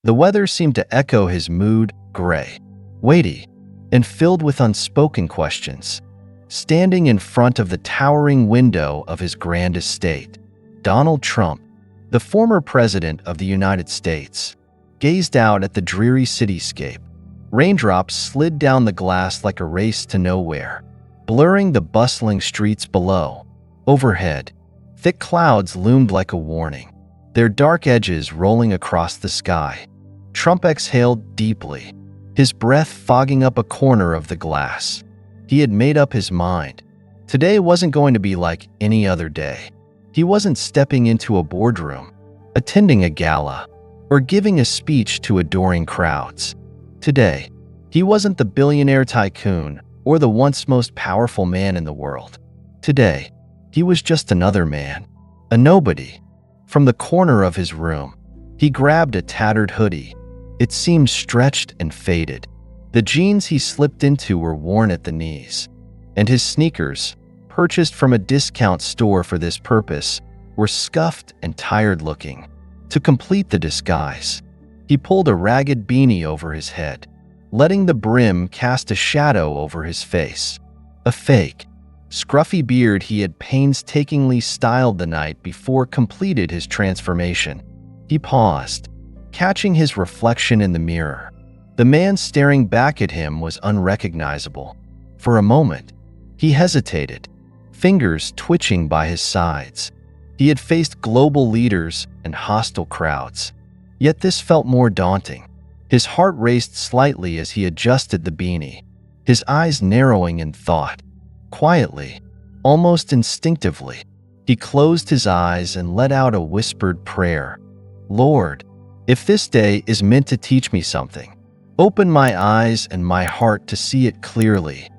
The weather seemed to echo his mood, gray, weighty, and filled with unspoken questions. Standing in front of the towering window of his grand estate, Donald Trump, the former president of the United States, gazed out at the dreary cityscape. Raindrops slid down the glass like a race to nowhere, blurring the bustling streets below. Overhead, thick clouds loomed like a warning, their dark edges rolling across the sky. Trump exhaled deeply, his breath fogging up a corner of the glass. He had made up his mind. Today wasn't going to be like any other day. He wasn't stepping into a boardroom, attending a gala, or giving a speech to adoring crowds. Today, he wasn't the billionaire tycoon or the once most powerful man in the world. Today, he was just another man, a nobody. From the corner of his room, he grabbed a tattered hoodie. It seemed stretched and faded. The jeans he slipped into were worn at the knees, and his sneakers, purchased from a discount store for this purpose, were scuffed and tired-looking. To complete the disguise, he pulled a ragged beanie over his head, letting the brim cast a shadow over his face. A fake, scruffy beard he had painstakingly styled the night before completed his transformation. He paused, catching his reflection in the mirror. The man staring back at him was unrecognizable. For a moment, he hesitated, fingers twitching by his sides. He had faced global leaders and hostile crowds, yet this felt more daunting. His heart raced slightly as he adjusted the beanie, his eyes narrowing in thought. Quietly, almost instinctively, he closed his eyes and let out a whispered prayer. Lord, if this day is meant to teach me something, open my eyes and my heart to see it clearly.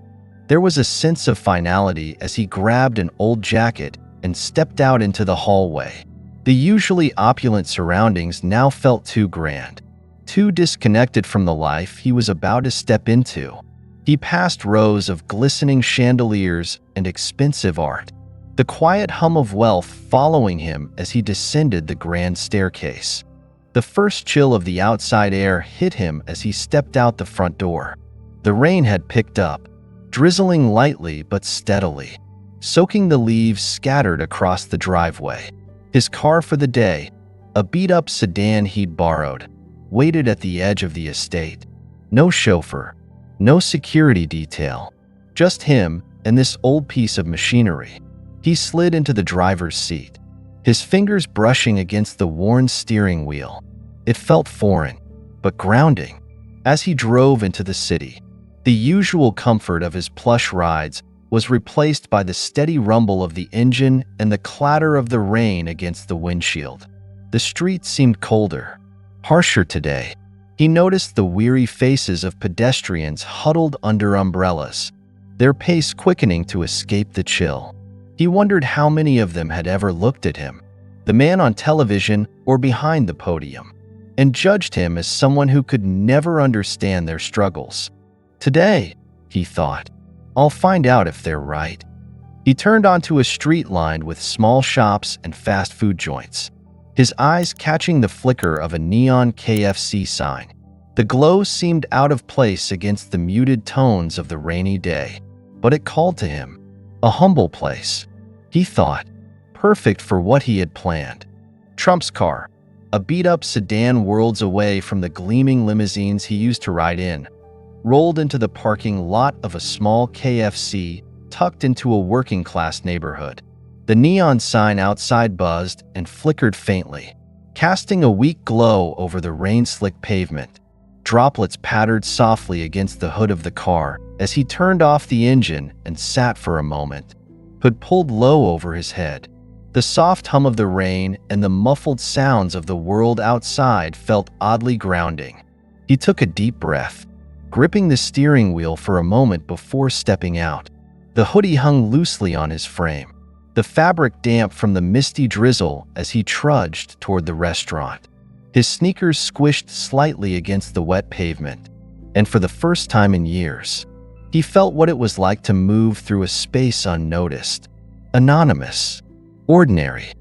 There was a sense of finality as he grabbed an old jacket and stepped out into the hallway. The usually opulent surroundings now felt too grand, too disconnected from the life he was about to step into. He passed rows of glistening chandeliers and expensive art, the quiet hum of wealth following him as he descended the grand staircase. The first chill of the outside air hit him as he stepped out the front door. The rain had picked up, drizzling lightly but steadily, soaking the leaves scattered across the driveway. His car for the day, a beat-up sedan he'd borrowed, waited at the edge of the estate. No chauffeur, no security detail, just him and this old piece of machinery. He slid into the driver's seat, his fingers brushing against the worn steering wheel. It felt foreign, but grounding. As he drove into the city, the usual comfort of his plush rides was replaced by the steady rumble of the engine and the clatter of the rain against the windshield. The streets seemed colder, harsher today. He noticed the weary faces of pedestrians huddled under umbrellas, their pace quickening to escape the chill. He wondered how many of them had ever looked at him, the man on television or behind the podium, and judged him as someone who could never understand their struggles. Today, he thought, I'll find out if they're right. He turned onto a street lined with small shops and fast food joints, his eyes catching the flicker of a neon KFC sign. The glow seemed out of place against the muted tones of the rainy day, but it called to him. A humble place, he thought, perfect for what he had planned. Trump's car, a beat-up sedan worlds away from the gleaming limousines he used to ride in, rolled into the parking lot of a small KFC tucked into a working-class neighborhood. The neon sign outside buzzed and flickered faintly, casting a weak glow over the rain-slicked pavement. Droplets pattered softly against the hood of the car as he turned off the engine and sat for a moment, hood pulled low over his head. The soft hum of the rain and the muffled sounds of the world outside felt oddly grounding. He took a deep breath, gripping the steering wheel for a moment before stepping out. The hoodie hung loosely on his frame, the fabric damp from the misty drizzle as he trudged toward the restaurant. His sneakers squished slightly against the wet pavement, and for the first time in years, he felt what it was like to move through a space unnoticed, anonymous, ordinary.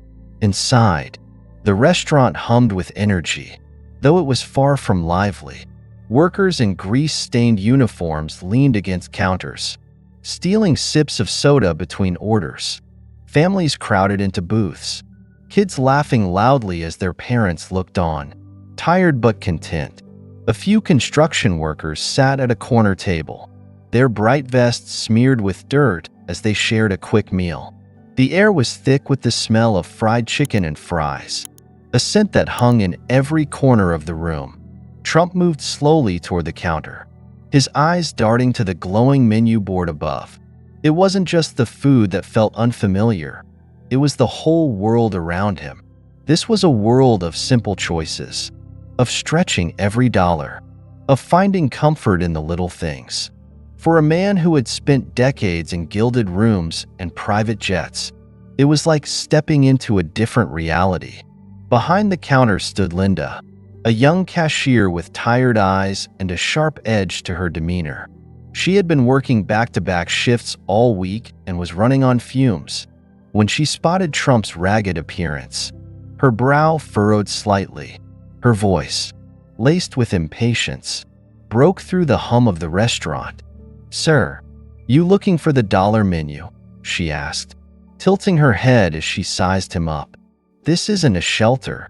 Inside, the restaurant hummed with energy. though it was far from lively. Workers in grease-stained uniforms leaned against counters, stealing sips of soda between orders. Families crowded into booths, kids laughing loudly as their parents looked on, tired but content. A few construction workers sat at a corner table, their bright vests smeared with dirt as they shared a quick meal. The air was thick with the smell of fried chicken and fries, a scent that hung in every corner of the room. Trump moved slowly toward the counter, his eyes darting to the glowing menu board above. It wasn't just the food that felt unfamiliar, it was the whole world around him. This was a world of simple choices, of stretching every dollar, of finding comfort in the little things. For a man who had spent decades in gilded rooms and private jets, it was like stepping into a different reality. Behind the counter stood Linda, a young cashier with tired eyes and a sharp edge to her demeanor. She had been working back-to-back shifts all week and was running on fumes. When she spotted Trump's ragged appearance, her brow furrowed slightly. Her voice, laced with impatience, broke through the hum of the restaurant. "Sir, you looking for the dollar menu?" she asked, tilting her head as she sized him up. "This isn't a shelter."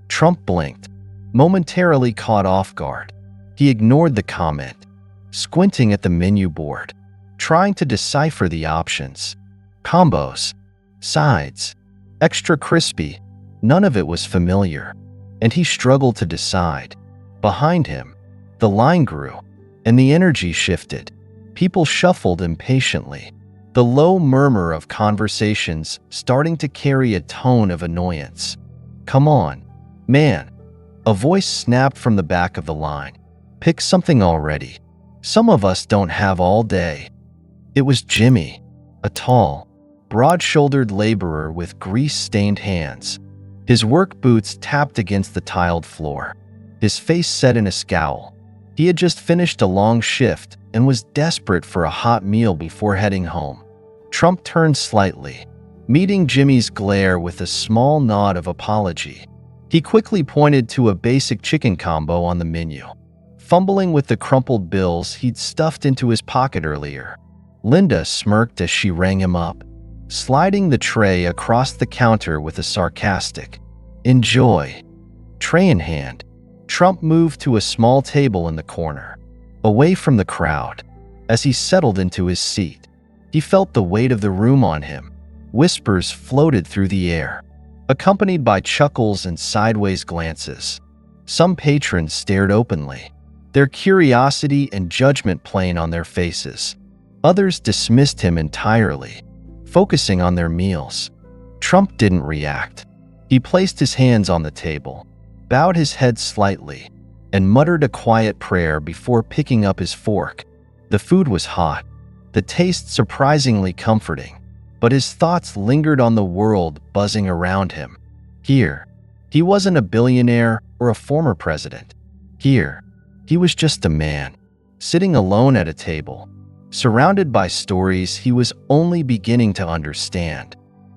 Trump blinked, momentarily caught off guard. He ignored the comment, squinting at the menu board, trying to decipher the options. Combos, sides, extra crispy, none of it was familiar, and he struggled to decide. Behind him, the line grew, and the energy shifted. People shuffled impatiently, the low murmur of conversations starting to carry a tone of annoyance. "Come on, man," a voice snapped from the back of the line. "Pick something already. Some of us don't have all day." It was Jimmy, a tall, broad-shouldered laborer with grease-stained hands. His work boots tapped against the tiled floor, his face set in a scowl. He had just finished a long shift and was desperate for a hot meal before heading home. Trump turned slightly, meeting Jimmy's glare with a small nod of apology. He quickly pointed to a basic chicken combo on the menu, fumbling with the crumpled bills he'd stuffed into his pocket earlier. Linda smirked as she rang him up, sliding the tray across the counter with a sarcastic, "Enjoy." Tray in hand, Trump moved to a small table in the corner, away from the crowd. As he settled into his seat, he felt the weight of the room on him. Whispers floated through the air, accompanied by chuckles and sideways glances. Some patrons stared openly, their curiosity and judgment plain on their faces. Others dismissed him entirely, focusing on their meals. Trump didn't react. He placed his hands on the table, bowed his head slightly, and muttered a quiet prayer before picking up his fork. The food was hot, the taste surprisingly comforting, but his thoughts lingered on the world buzzing around him. Here, he wasn't a billionaire or a former president. Here, he was just a man, sitting alone at a table, surrounded by stories he was only beginning to understand.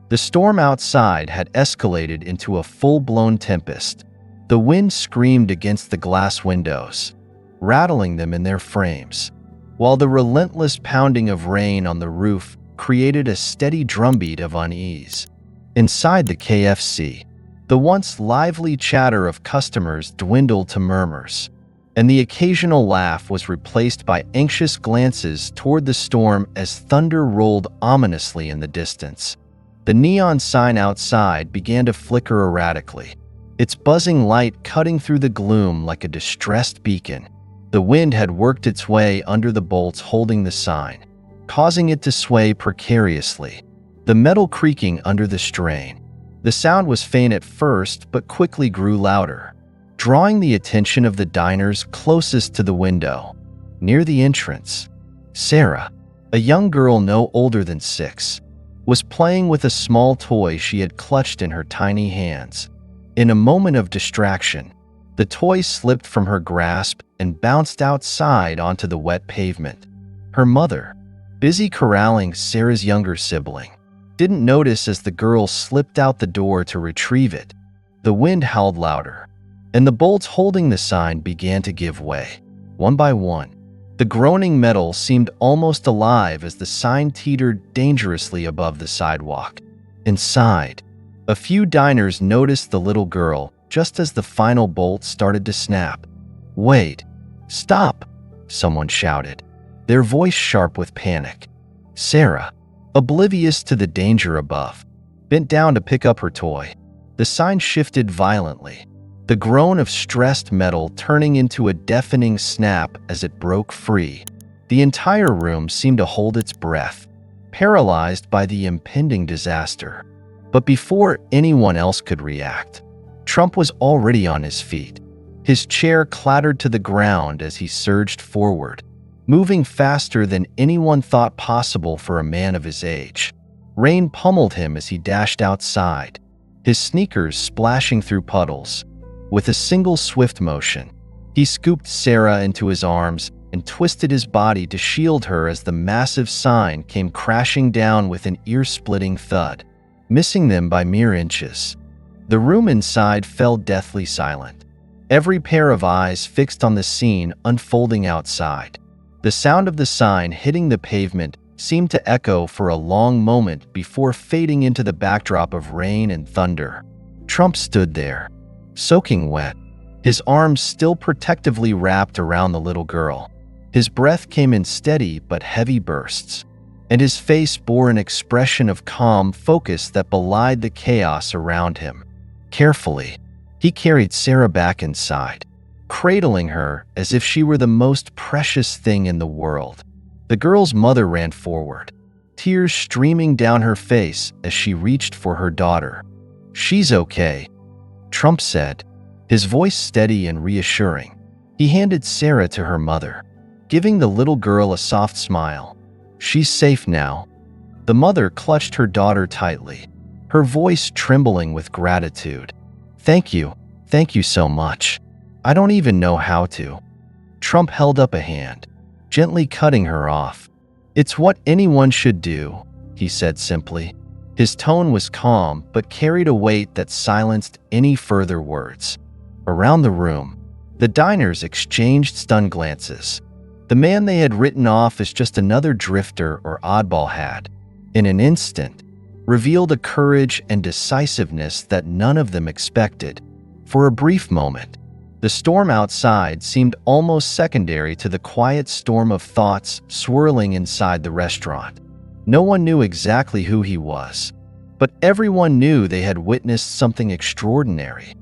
The storm outside had escalated into a full-blown tempest. The wind screamed against the glass windows, rattling them in their frames, while the relentless pounding of rain on the roof created a steady drumbeat of unease. Inside the KFC, the once lively chatter of customers dwindled to murmurs, and the occasional laugh was replaced by anxious glances toward the storm as thunder rolled ominously in the distance. The neon sign outside began to flicker erratically, its buzzing light cutting through the gloom like a distressed beacon. The wind had worked its way under the bolts holding the sign, causing it to sway precariously, the metal creaking under the strain. The sound was faint at first but quickly grew louder, drawing the attention of the diners closest to the window. Near the entrance, Sarah, a young girl no older than 6, was playing with a small toy she had clutched in her tiny hands. In a moment of distraction, the toy slipped from her grasp and bounced outside onto the wet pavement. Her mother, busy corralling Sarah's younger sibling, didn't notice as the girl slipped out the door to retrieve it. The wind howled louder, and the bolts holding the sign began to give way, one by one. The groaning metal seemed almost alive as the sign teetered dangerously above the sidewalk. Inside, a few diners noticed the little girl just as the final bolt started to snap. "Wait, stop!" someone shouted, their voice sharp with panic. Sarah, oblivious to the danger above, bent down to pick up her toy. The sign shifted violently, the groan of stressed metal turning into a deafening snap as it broke free. The entire room seemed to hold its breath, paralyzed by the impending disaster. But before anyone else could react, Trump was already on his feet. His chair clattered to the ground as he surged forward, moving faster than anyone thought possible for a man of his age. Rain pummeled him as he dashed outside, his sneakers splashing through puddles. With a single swift motion, he scooped Sarah into his arms and twisted his body to shield her as the massive sign came crashing down with an ear-splitting thud, missing them by mere inches. The room inside fell deathly silent, every pair of eyes fixed on the scene unfolding outside. The sound of the sign hitting the pavement seemed to echo for a long moment before fading into the backdrop of rain and thunder. Trump stood there, soaking wet, his arms still protectively wrapped around the little girl. His breath came in steady but heavy bursts, and his face bore an expression of calm focus that belied the chaos around him. Carefully, he carried Sarah back inside, cradling her as if she were the most precious thing in the world. The girl's mother ran forward, tears streaming down her face as she reached for her daughter. "She's okay," Trump said, his voice steady and reassuring. He handed Sarah to her mother, giving the little girl a soft smile. "She's safe now." The mother clutched her daughter tightly, her voice trembling with gratitude. Thank you so much. I don't even know how to." Trump held up a hand, gently cutting her off. "It's what anyone should do," he said simply. His tone was calm but carried a weight that silenced any further words. Around the room, the diners exchanged stunned glances. The man they had written off as just another drifter or oddball had, in an instant, revealed a courage and decisiveness that none of them expected. For a brief moment, the storm outside seemed almost secondary to the quiet storm of thoughts swirling inside the restaurant. No one knew exactly who he was, but everyone knew they had witnessed something extraordinary.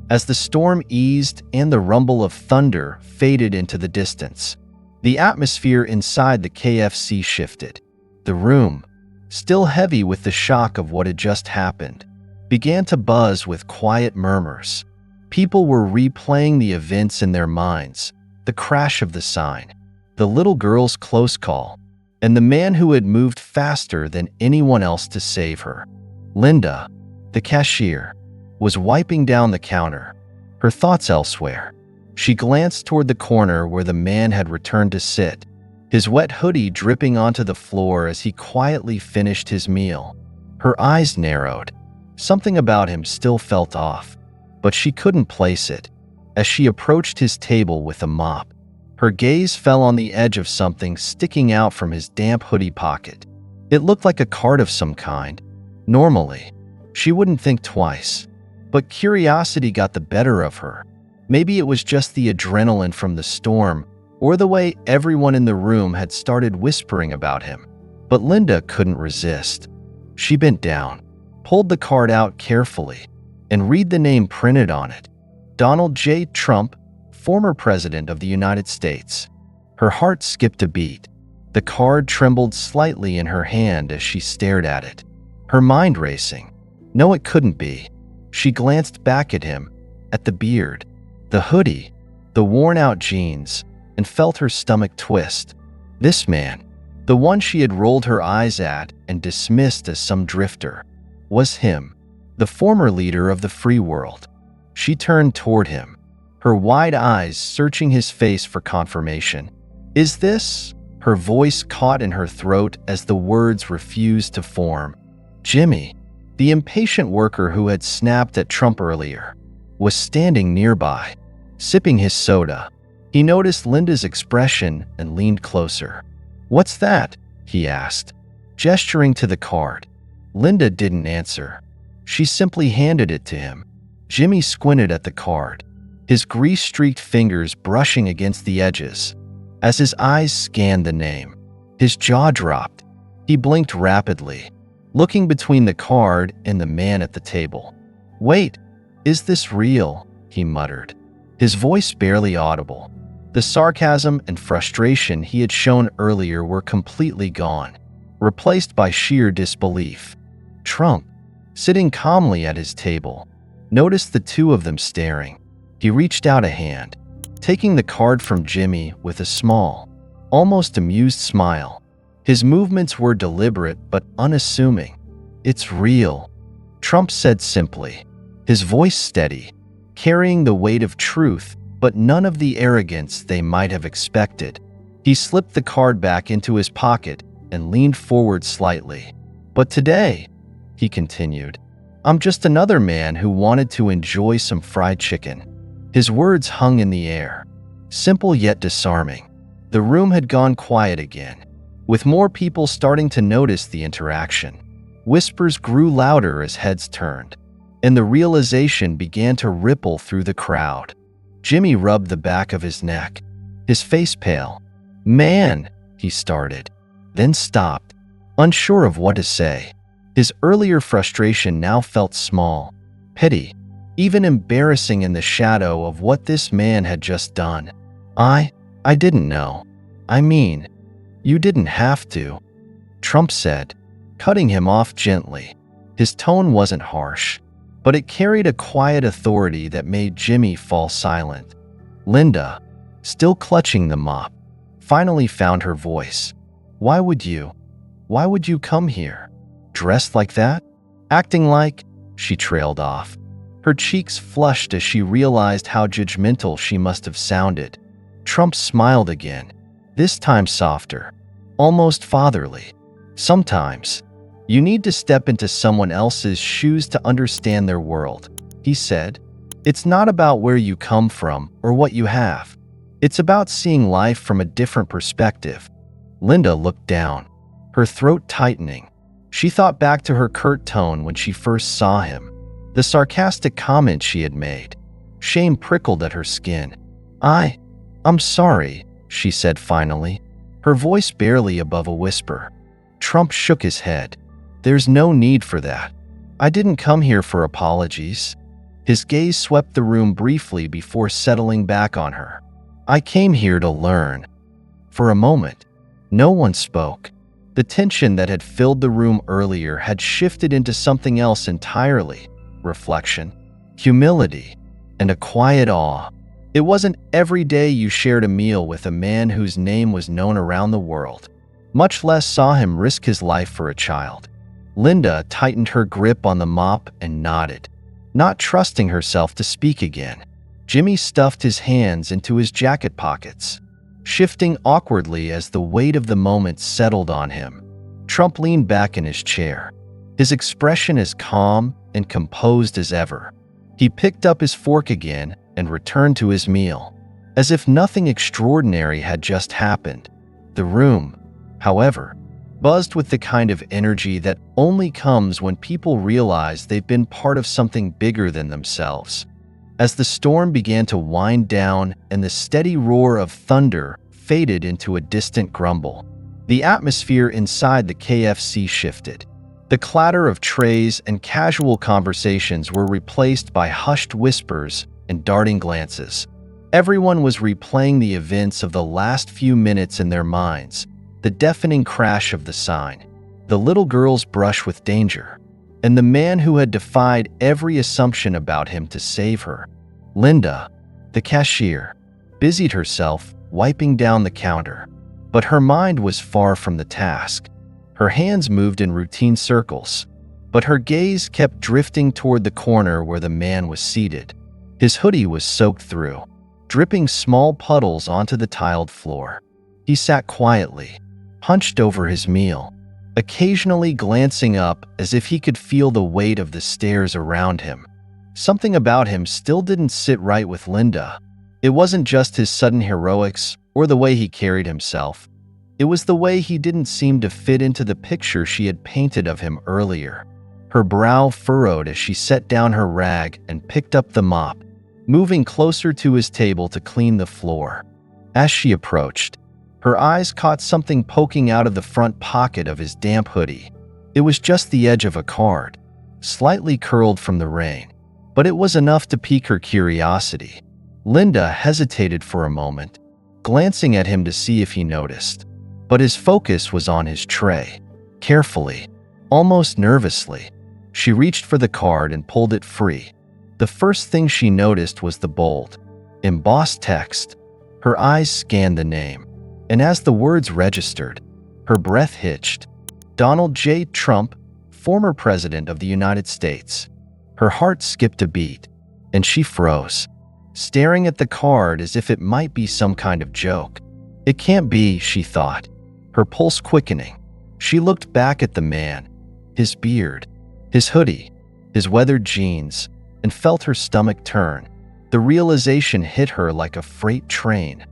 As the storm eased and the rumble of thunder faded into the distance, the atmosphere inside the KFC shifted. The room, still heavy with the shock of what had just happened, began to buzz with quiet murmurs. People were replaying the events in their minds, the crash of the sign, the little girl's close call, and the man who had moved faster than anyone else to save her. Linda, the cashier, was wiping down the counter, her thoughts elsewhere. She glanced toward the corner where the man had returned to sit, his wet hoodie dripping onto the floor as he quietly finished his meal. Her eyes narrowed. Something about him still felt off, but she couldn't place it. As she approached his table with a mop, her gaze fell on the edge of something sticking out from his damp hoodie pocket. It looked like a card of some kind. Normally, she wouldn't think twice, but curiosity got the better of her. Maybe it was just the adrenaline from the storm, or the way everyone in the room had started whispering about him. But Linda couldn't resist. She bent down, pulled the card out carefully, and read the name printed on it. Donald J. Trump, former President of the United States. Her heart skipped a beat. The card trembled slightly in her hand as she stared at it, her mind racing. No, it couldn't be. She glanced back at him, at the beard, the hoodie, the worn-out jeans, and felt her stomach twist. This man, the one she had rolled her eyes at and dismissed as some drifter, was him, the former leader of the free world. She turned toward him, her wide eyes searching his face for confirmation. "Is this?" Her voice caught in her throat as the words refused to form. Jimmy, the impatient worker who had snapped at Trump earlier. was standing nearby, sipping his soda. He noticed Linda's expression and leaned closer. "What's that?" he asked, gesturing to the card. Linda didn't answer. She simply handed it to him. Jimmy squinted at the card, his grease-streaked fingers brushing against the edges. As his eyes scanned the name, his jaw dropped. He blinked rapidly, looking between the card and the man at the table. "Wait, is this real?" he muttered, his voice barely audible. The sarcasm and frustration he had shown earlier were completely gone, replaced by sheer disbelief. Trump, sitting calmly at his table, noticed the two of them staring. He reached out a hand, taking the card from Jimmy with a small, almost amused smile. His movements were deliberate but unassuming. "It's real," Trump said simply, his voice steady, carrying the weight of truth but none of the arrogance they might have expected. He slipped the card back into his pocket and leaned forward slightly. "But today," he continued, "I'm just another man who wanted to enjoy some fried chicken." His words hung in the air, simple yet disarming. The room had gone quiet again, with more people starting to notice the interaction. Whispers grew louder as heads turned, and the realization began to ripple through the crowd. Jimmy rubbed the back of his neck, his face pale. "Man," he started, then stopped, unsure of what to say. His earlier frustration now felt small, petty, even embarrassing in the shadow of what this man had just done. I didn't know. I mean, you didn't have to," Trump said, cutting him off gently. His tone wasn't harsh, but it carried a quiet authority that made Jimmy fall silent. Linda, still clutching the mop, finally found her voice. Why would you come here? Dressed like that? Acting like?" She trailed off. Her cheeks flushed as she realized how judgmental she must have sounded. Trump smiled again, this time softer, almost fatherly. "Sometimes, you need to step into someone else's shoes to understand their world," he said. "It's not about where you come from or what you have. It's about seeing life from a different perspective." Linda looked down, her throat tightening. She thought back to her curt tone when she first saw him, the sarcastic comment she had made. Shame prickled at her skin. I'm sorry," she said finally, her voice barely above a whisper. Trump shook his head. "There's no need for that. I didn't come here for apologies." His gaze swept the room briefly before settling back on her. "I came here to learn." For a moment, no one spoke. The tension that had filled the room earlier had shifted into something else entirely: reflection, humility, and a quiet awe. It wasn't every day you shared a meal with a man whose name was known around the world, much less saw him risk his life for a child. Linda tightened her grip on the mop and nodded, not trusting herself to speak again. Jimmy stuffed his hands into his jacket pockets, shifting awkwardly as the weight of the moment settled on him. Trump leaned back in his chair, his expression as calm and composed as ever. He picked up his fork again and returned to his meal, as if nothing extraordinary had just happened. The room, however, buzzed with the kind of energy that only comes when people realize they've been part of something bigger than themselves. As the storm began to wind down and the steady roar of thunder faded into a distant grumble, the atmosphere inside the KFC shifted. The clatter of trays and casual conversations were replaced by hushed whispers and darting glances. Everyone was replaying the events of the last few minutes in their minds: the deafening crash of the sign, the little girl's brush with danger, and the man who had defied every assumption about him to save her. Linda, the cashier, busied herself wiping down the counter, but her mind was far from the task. Her hands moved in routine circles, but her gaze kept drifting toward the corner where the man was seated. His hoodie was soaked through, dripping small puddles onto the tiled floor. He sat quietly, hunched over his meal, occasionally glancing up as if he could feel the weight of the stairs around him. Something about him still didn't sit right with Linda. It wasn't just his sudden heroics or the way he carried himself. It was the way he didn't seem to fit into the picture she had painted of him earlier. Her brow furrowed as she set down her rag and picked up the mop, moving closer to his table to clean the floor. As she approached, her eyes caught something poking out of the front pocket of his damp hoodie. It was just the edge of a card, slightly curled from the rain, but it was enough to pique her curiosity. Linda hesitated for a moment, glancing at him to see if he noticed, but his focus was on his tray. Carefully, almost nervously, she reached for the card and pulled it free. The first thing she noticed was the bold, embossed text. Her eyes scanned the name, and as the words registered, her breath hitched. Donald J. Trump, former President of the United States. Her heart skipped a beat, and she froze, staring at the card as if it might be some kind of joke. It can't be, she thought, her pulse quickening. She looked back at the man, his beard, his hoodie, his weathered jeans, and felt her stomach turn. The realization hit her like a freight train.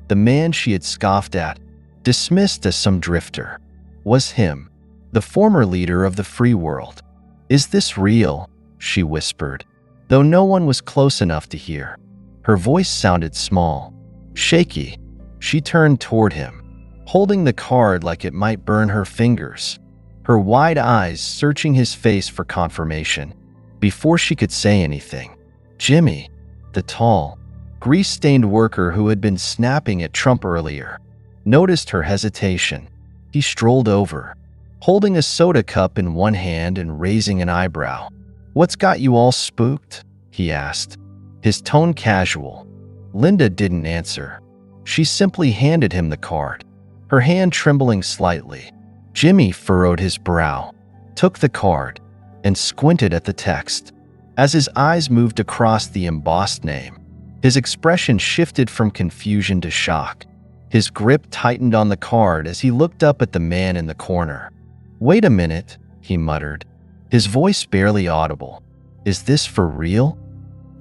The man she had scoffed at, dismissed as some drifter, was him, the former leader of the free world. "Is this real?" she whispered, though no one was close enough to hear. Her voice sounded small, shaky. She turned toward him, holding the card like it might burn her fingers, her wide eyes searching his face for confirmation. Before she could say anything, Jimmy, the tall, grease-stained worker who had been snapping at Trump earlier, noticed her hesitation. He strolled over, holding a soda cup in one hand and raising an eyebrow. "What's got you all spooked?" he asked, his tone casual. Linda didn't answer. She simply handed him the card, her hand trembling slightly. Jimmy furrowed his brow, took the card, and squinted at the text. As his eyes moved across the embossed name, his expression shifted from confusion to shock. His grip tightened on the card as he looked up at the man in the corner. "Wait a minute," he muttered, his voice barely audible. "Is this for real?"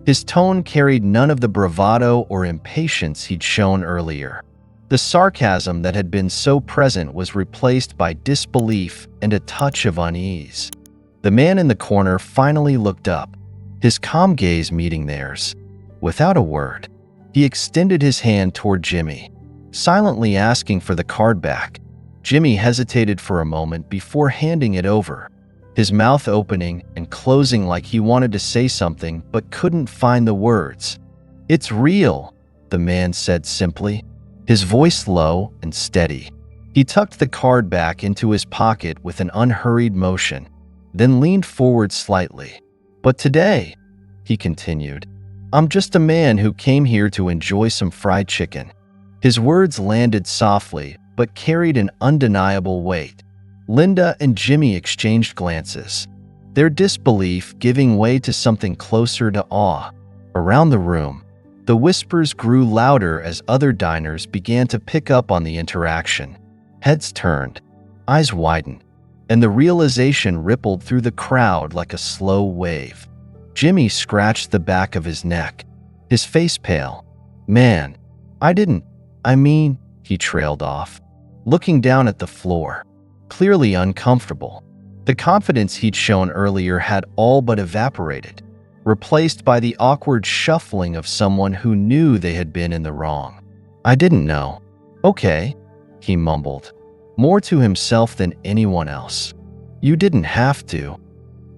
His tone carried none of the bravado or impatience he'd shown earlier. The sarcasm that had been so present was replaced by disbelief and a touch of unease. The man in the corner finally looked up, his calm gaze meeting theirs. Without a word, he extended his hand toward Jimmy, silently asking for the card back. Jimmy hesitated for a moment before handing it over, his mouth opening and closing like he wanted to say something but couldn't find the words. "It's real," the man said simply, his voice low and steady. He tucked the card back into his pocket with an unhurried motion, then leaned forward slightly. "But today," he continued, "I'm just a man who came here to enjoy some fried chicken." His words landed softly but carried an undeniable weight. Linda and Jimmy exchanged glances, their disbelief giving way to something closer to awe. Around the room, the whispers grew louder as other diners began to pick up on the interaction. Heads turned, eyes widened, and the realization rippled through the crowd like a slow wave. Jimmy scratched the back of his neck, his face pale. "Man, I mean," he trailed off, looking down at the floor, clearly uncomfortable. The confidence he'd shown earlier had all but evaporated, replaced by the awkward shuffling of someone who knew they had been in the wrong. "I didn't know." "Okay," he mumbled, more to himself than anyone else. "You didn't have to,"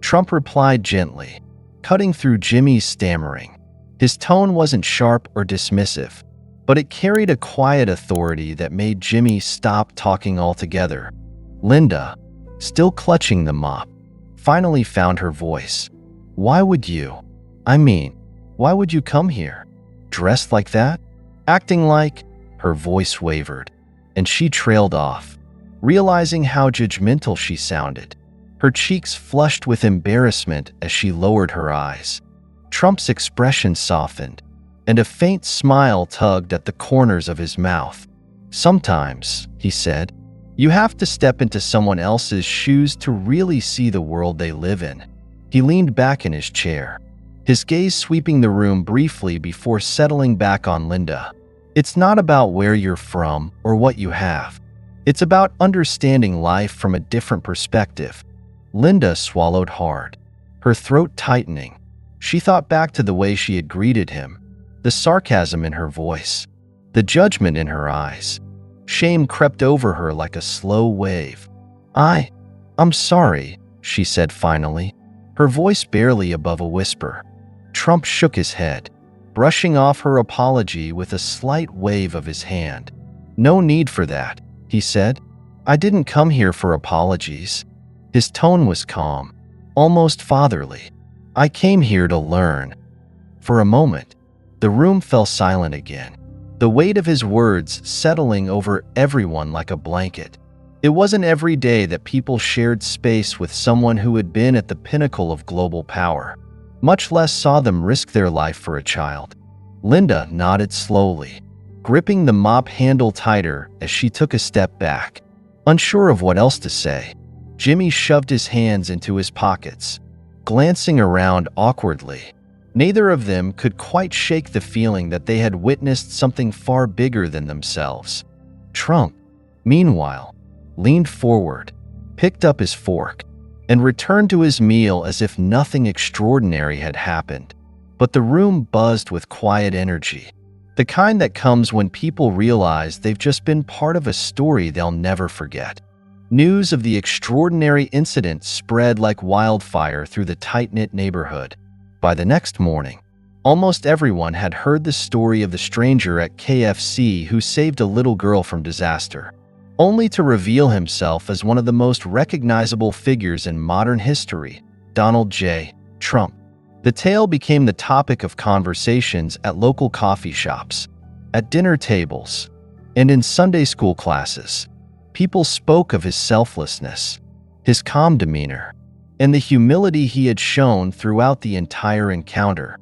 Trump replied gently, cutting through Jimmy's stammering. His tone wasn't sharp or dismissive, but it carried a quiet authority that made Jimmy stop talking altogether. Linda, still clutching the mop, finally found her voice. "Why would you come here? Dressed like that? Acting like?" Her voice wavered, and she trailed off, realizing how judgmental she sounded. Her cheeks flushed with embarrassment as she lowered her eyes. Trump's expression softened, and a faint smile tugged at the corners of his mouth. "Sometimes," he said, "you have to step into someone else's shoes to really see the world they live in." He leaned back in his chair, his gaze sweeping the room briefly before settling back on Linda. It's not about where you're from or what you have. It's about understanding life from a different perspective. Linda swallowed hard, her throat tightening. She thought back to the way she had greeted him, the sarcasm in her voice, the judgment in her eyes. Shame crept over her like a slow wave. I'm sorry, she said finally, her voice barely above a whisper. Trump shook his head, brushing off her apology with a slight wave of his hand. No need for that, he said. I didn't come here for apologies. His tone was calm, almost fatherly. I came here to learn. For a moment, the room fell silent again, the weight of his words settling over everyone like a blanket. It wasn't every day that people shared space with someone who had been at the pinnacle of global power, much less saw them risk their life for a child. Linda nodded slowly, gripping the mop handle tighter as she took a step back. Unsure of what else to say, Jimmy shoved his hands into his pockets, glancing around awkwardly. Neither of them could quite shake the feeling that they had witnessed something far bigger than themselves. Trump, meanwhile, leaned forward, picked up his fork, and returned to his meal as if nothing extraordinary had happened. But the room buzzed with quiet energy, the kind that comes when people realize they've just been part of a story they'll never forget. News of the extraordinary incident spread like wildfire through the tight-knit neighborhood. By the next morning, almost everyone had heard the story of the stranger at KFC who saved a little girl from disaster, only to reveal himself as one of the most recognizable figures in modern history, Donald J. Trump. The tale became the topic of conversations at local coffee shops, at dinner tables, and in Sunday school classes. People spoke of his selflessness, his calm demeanor, and the humility he had shown throughout the entire encounter.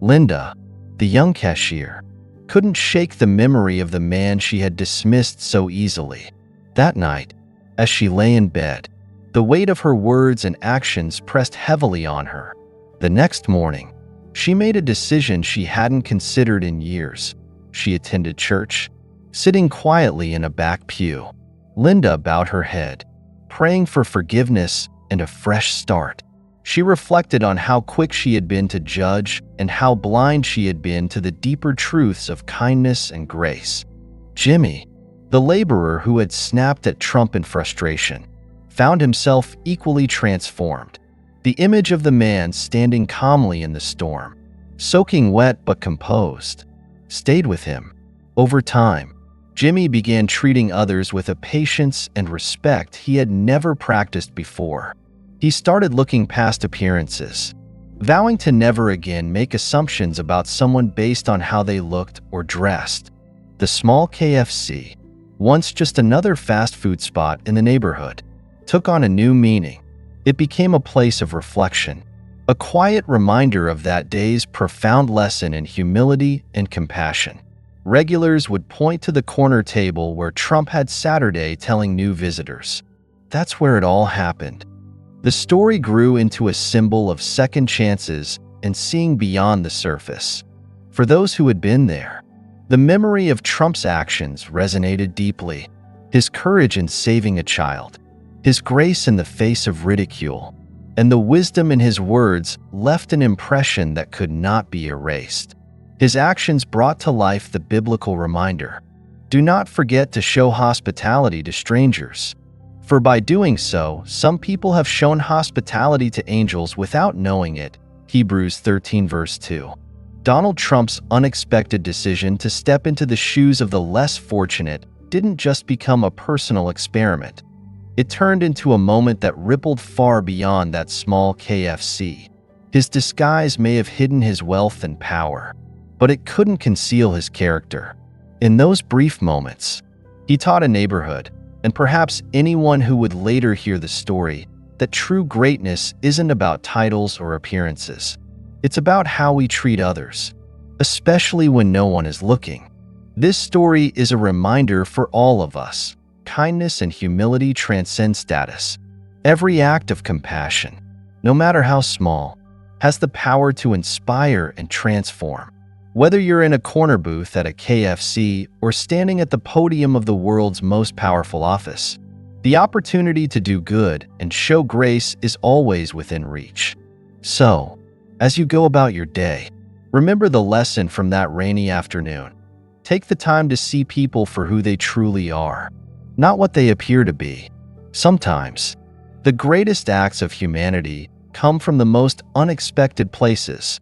Linda, the young cashier, couldn't shake the memory of the man she had dismissed so easily. That night, as she lay in bed, the weight of her words and actions pressed heavily on her. The next morning, she made a decision she hadn't considered in years. She attended church, sitting quietly in a back pew. Linda bowed her head, praying for forgiveness and a fresh start. She reflected on how quick she had been to judge and how blind she had been to the deeper truths of kindness and grace. Jimmy, the laborer who had snapped at Trump in frustration, found himself equally transformed. The image of the man standing calmly in the storm, soaking wet but composed, stayed with him. Over time, Jimmy began treating others with a patience and respect he had never practiced before. He started looking past appearances, vowing to never again make assumptions about someone based on how they looked or dressed. The small KFC, once just another fast food spot in the neighborhood, took on a new meaning. It became a place of reflection, a quiet reminder of that day's profound lesson in humility and compassion. Regulars would point to the corner table where Trump had Saturday, telling new visitors, "That's where it all happened." The story grew into a symbol of second chances and seeing beyond the surface. For those who had been there, the memory of Trump's actions resonated deeply. His courage in saving a child, his grace in the face of ridicule, and the wisdom in his words left an impression that could not be erased. His actions brought to life the biblical reminder, "Do not forget to show hospitality to strangers." For by doing so, some people have shown hospitality to angels without knowing it. Hebrews 13 verse 2. Donald Trump's unexpected decision to step into the shoes of the less fortunate didn't just become a personal experiment. It turned into a moment that rippled far beyond that small KFC. His disguise may have hidden his wealth and power, but it couldn't conceal his character. In those brief moments, he taught a neighborhood, and perhaps anyone who would later hear the story, that true greatness isn't about titles or appearances. It's about how we treat others, especially when no one is looking. This story is a reminder for all of us. Kindness and humility transcend status. Every act of compassion, no matter how small, has the power to inspire and transform. Whether you're in a corner booth at a KFC or standing at the podium of the world's most powerful office, the opportunity to do good and show grace is always within reach. So, as you go about your day, remember the lesson from that rainy afternoon. Take the time to see people for who they truly are, not what they appear to be. Sometimes, the greatest acts of humanity come from the most unexpected places.